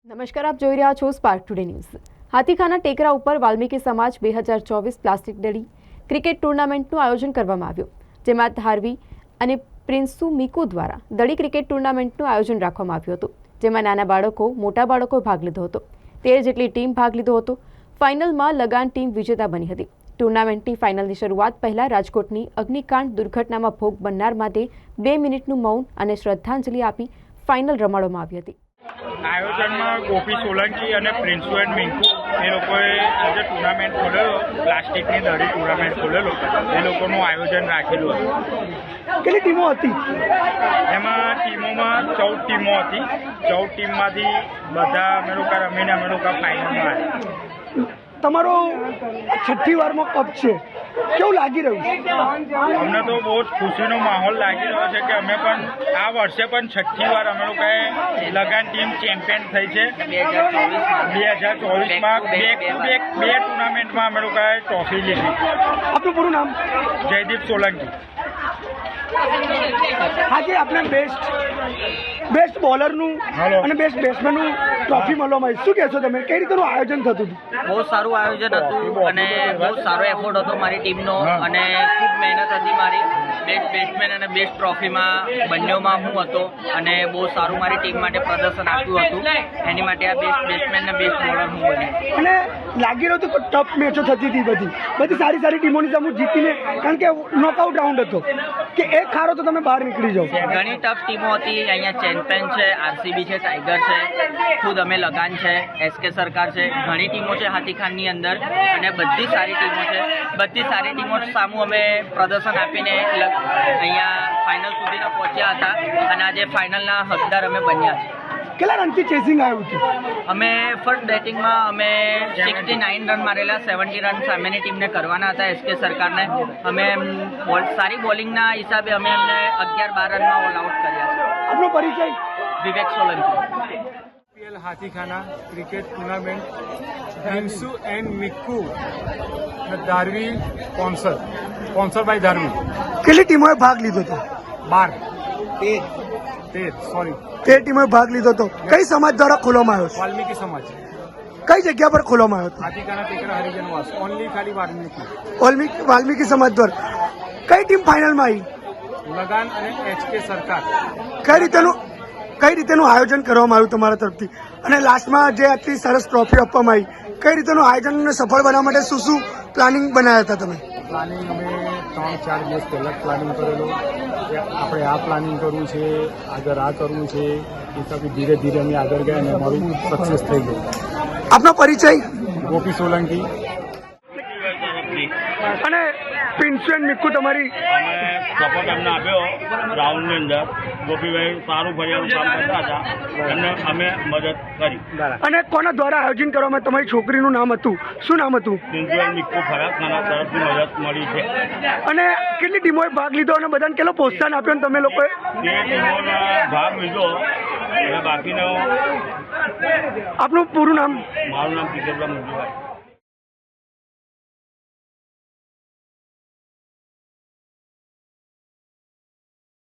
નમસ્કાર, આપ જોઈ રહ્યા છો સ્પાર્ક ટુડે ન્યૂઝ। હાથીખાના ટેકરા ઉપર વાલ્મીકી સમાજ 2024 પ્લાસ્ટિક દડી ક્રિકેટ ટુર્નામેન્ટનું આયોજન કરવામાં આવ્યું, જેમાં ધારવી અને પ્રિન્સુ મીકુ દ્વારા દડી ક્રિકેટ ટુર્નામેન્ટનું આયોજન રાખવામાં આવ્યું હતું, જેમાં નાના બાળકો, મોટા બાળકોએ ભાગ લીધો હતો। 13 જેટલી ટીમ ભાગ લીધો હતો। ફાઇનલમાં લગાન ટીમ વિજેતા બની હતી। ટુર્નામેન્ટની ફાઇનલની શરૂઆત પહેલા રાજકોટની અગ્નિકાંડ દુર્ઘટનામાં ભોગ બનનાર માટે 2 મિનિટનું મૌન અને શ્રદ્ધાંજલિ આપી ફાઇનલ રમાડવામાં આવી હતી। આયોજનમાં ગોપી સોલંકી અને પ્રિન્સુ એન્ડ મિંકુ એ લોકોએ આજે ટુર્નામેન્ટ ખોલેલો, પ્લાસ્ટિકની દડી ટુર્નામેન્ટ ખોલેલો, એ લોકોનું આયોજન રાખેલું હતું। કેટલી ટીમો હતી? એમાં ટીમોમાં 14 ટીમો હતી। 14 ટીમમાંથી બધા અમે લોકો રમીને અમે લોકો ફાઇનલમાં આવ્યા। તમારો 6ઠ્ઠી વારમાં કપ છે, કેવું લાગી રહ્યું છે? અમને તો બહુ જ ખુશીનો માહોલ લાગી રહ્યો છે કે અમે પણ આ વર્ષે પણ 6ઠ્ઠી વાર અમે લોકોએ લગાન ટીમ ચેમ્પિયન થઈ છે। 2024માં બે ટુર્નામેન્ટમાં અમે લોકોએ ટ્રોફી લીધી। આપનું પૂરું નામ? જયદીપ સોલંકી। આજે આપણે બેસ્ટ બોલરનું અને બેસ્ટ બેટ્સમેનનું ટ્રોફી મળવામાં આવી, શું કહેશો તમે? કઈ રીતનું આયોજન થતું હતું? બહુ સારું આયોજન હતું અને બહુ સારો એફોર્ટ હતો મારી ટીમનો અને ખૂબ મહેનત હતી મારી। બેસ્ટ બેટ્સમેન અને બેસ્ટ ટ્રોફીમાં બંનેમાં હું હતો અને બહુ સારું મારી ટીમ માટે પ્રદર્શન આપ્યું હતું। એની માટે આ બેસ્ટ બેટ્સમેન અને બેસ્ટ બોલર હું બન્યો। અને લાગી રહ્યું હતું કે ટફ મેચો થતી હતી, બધી સારી ટીમોની સામે જીતીને, કારણ કે નોકઆઉટ રાઉન્ડ હતો કે એક હારો તો તમે બહાર નીકળી જાઓ। ઘણી ટફ ટીમો હતી। અહીંયા ચેમ્પિયન છે, આરસીબી છે, ટાઈગર છે, ખુદ અમે લગાન છે, એસકે સરકાર છે, ઘણી ટીમો છે હાથીખાનની અંદર અને બધી સારી ટીમો છે। બધી સારી ટીમો સામું અમે પ્રદર્શન આપીને અહીંયા ફાઇનલ સુધી પહોંચ્યા હતા અને આજે ફાઇનલના હકદાર અમે બન્યા છીએ। કેટલા રનથી ચેસિંગ આવ્યું હતું? અમે ફર્સ્ટ બેટિંગમાં અમે 69 રન મારેલા। 70 રન સામેની ટીમને કરવાના હતા, એસકે સરકારને। અમે સારી બોલિંગના હિસાબે અમે એમને 11-12 રનમાં ઓલ આઉટ કર્યા છે। આપનો પરિચય? Vivek Solanki. Hathikhana cricket tournament Prinsu and Mikku Dharvi sponsor by Dharvi. કેટલી ટીમોએ ભાગ લીધો હતો? 13 ટીમોએ ભાગ લીધો હતો। કઈ સમાજ દ્વારા ખોલવામાં આવ્યો છે? વાલ્મીકી સમાજ। કઈ જગ્યા પર ખોલવામાં આવ્યો હાથીખાના ટેકરા હરિજનવાસ ઓનલી ખાલી વાલ્મીકી। હતો? વાલ્મીકી સમાજ દ્વારા કઈ ટીમ ફાઇનલમાં આવી? લગાન અને એચકે સરકાર। કઈ રીતેનું આયોજન કરવામાં આવ્યું તમારા તરફથી? અને લાસ્ટમાં જે આટલી સરસ ટ્રોફી આપવામાં આવી, કઈ રીતેનું આયોજનને સફળ બનાવવા માટે શું પ્લાનિંગ બનાવ્યા હતા તમે? પ્લાનિંગ અમે 3-4 દિવસ પહેલાં જ પ્લાનિંગ કરેલો કે આપણે આ પ્લાનિંગ કરવું છે, આગળ આ કરવું છે। એ હિસાબે ધીરે ધીરે અમે આગળ ગયા અને અમારું સક્સેસ થઈ ગયું। આપનો પરિચય? ગોપી સોલંકી। અને પ્રિન્સુ એન્ડ મિક્કુ તમારી અમે સપોર્ટ એમને આપ્યો ગ્રાઉન્ડની અંદર। ગોપીભાઈ સારું ફરિયાનું કામ કરતા હતા, એમને અમે મદદ કરી। અને કોના દ્વારા આયોજન કરવામાં? તમારી છોકરીનું નામ હતું, શું નામ હતું? પ્રિન્સુ એન્ડ મિક્કુ ફરાખાના તરફથી મદદ મળી છે। અને કેટલી ટીમોએ ભાગ લીધો અને બધાને કેટલો પ્રોત્સાહન આપ્યો અને તમે લોકોએ? તે ટીમોનો ભાગ લીધો અને બાકીનો આપનું પૂરું નામ? મારું નામ કિશોરભાઈ મંજુભાઈ।